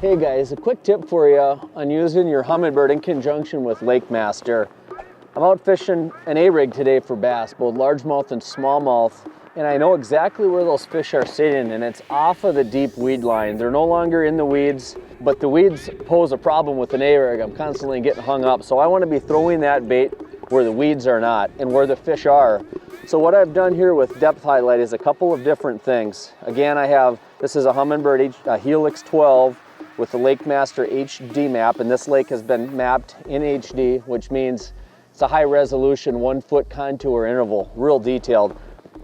Hey guys, a quick tip for you on using your Humminbird in conjunction with Lake Master. I'm out fishing an A-rig today for bass, both largemouth and smallmouth, and I know exactly where those fish are sitting, and it's off of the deep weed line. They're no longer in the weeds, but the weeds pose a problem with an A-rig. I'm constantly getting hung up, so I want to be throwing that bait where the weeds are not and where the fish are. So what I've done here with depth highlight is a couple of different things. Again, this is a Humminbird Helix 12 with the Lake Master HD map, and this lake has been mapped in HD, which means it's a high resolution 1 foot contour interval, real detailed.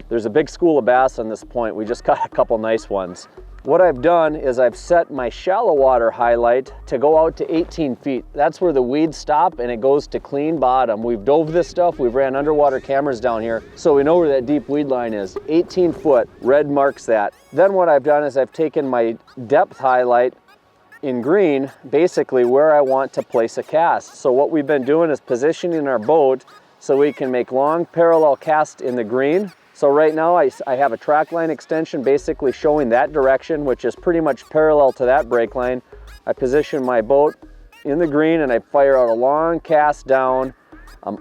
There's a big school of bass on this point. We just got a couple nice ones. What I've done is I've set my shallow water highlight to go out to 18 feet. That's where the weeds stop and it goes to clean bottom. We've dove this stuff, we've ran underwater cameras down here, so we know where that deep weed line is. 18 foot, red marks that. Then what I've done is I've taken my depth highlight in green, basically where I want to place a cast. So what we've been doing is positioning our boat so we can make long parallel casts in the green. So right now I have a track line extension basically showing that direction, which is pretty much parallel to that break line. I position my boat in the green and I fire out a long cast down. I'm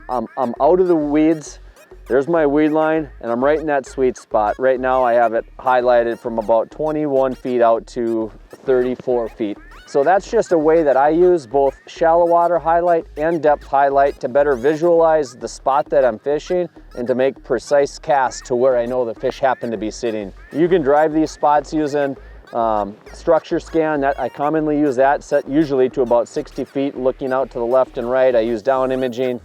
out of the weeds. There's my weed line and I'm right in that sweet spot. Right now I have it highlighted from about 21 feet out to 34 feet. So that's just a way that I use both shallow water highlight and depth highlight to better visualize the spot that I'm fishing and to make precise casts to where I know the fish happen to be sitting. You can drive these spots using structure scan. That I commonly use that, set usually to about 60 feet, looking out to the left and right. I use down imaging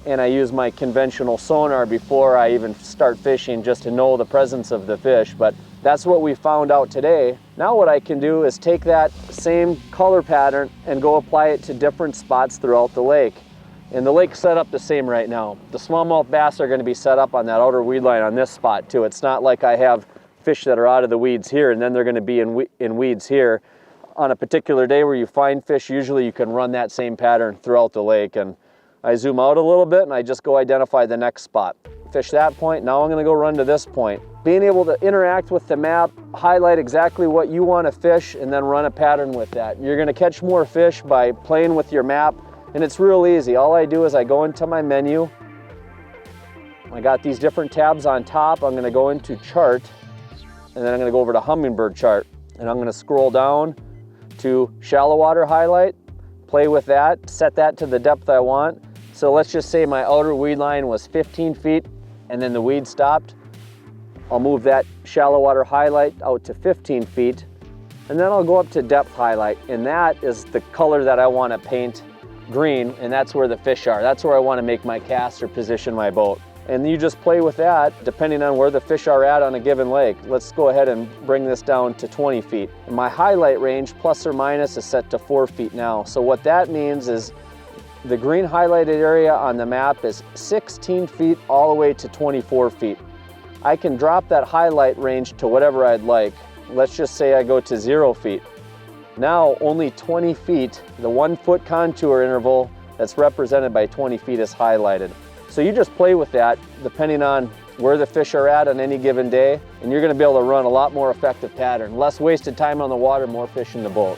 and I use my conventional sonar before I even start fishing just to know the presence of the fish. But that's what we found out today. Now what I can do is take that same color pattern and go apply it to different spots throughout the lake. And the lake's set up the same right now. The smallmouth bass are going to be set up on that outer weed line on this spot too. It's not like I have fish that are out of the weeds here and then they're going to be in weeds here. On a particular day where you find fish, usually you can run that same pattern throughout the lake. And I zoom out a little bit and I just go identify the next spot. Fish that point, now I'm going to go run to this point. Being able to interact with the map, highlight exactly what you want to fish, and then run a pattern with that. You're going to catch more fish by playing with your map, and it's real easy. All I do is I go into my menu. I got these different tabs on top. I'm going to go into chart, and then I'm going to go over to Humminbird chart, and I'm going to scroll down to shallow water highlight, play with that, set that to the depth I want. So let's just say my outer weed line was 15 feet and then the weed stopped. I'll move that shallow water highlight out to 15 feet and then I'll go up to depth highlight, and that is the color that I want to paint green, and that's where the fish are. That's where I want to make my cast or position my boat. And you just play with that depending on where the fish are at on a given lake. Let's go ahead and bring this down to 20 feet. And my highlight range, plus or minus, is set to 4 feet now. So what that means is the green highlighted area on the map is 16 feet all the way to 24 feet. I can drop that highlight range to whatever I'd like. Let's just say I go to 0 feet. Now only 20 feet, the 1 foot contour interval that's represented by 20 feet is highlighted. So you just play with that depending on where the fish are at on any given day, and you're going to be able to run a lot more effective pattern. Less wasted time on the water, more fish in the boat.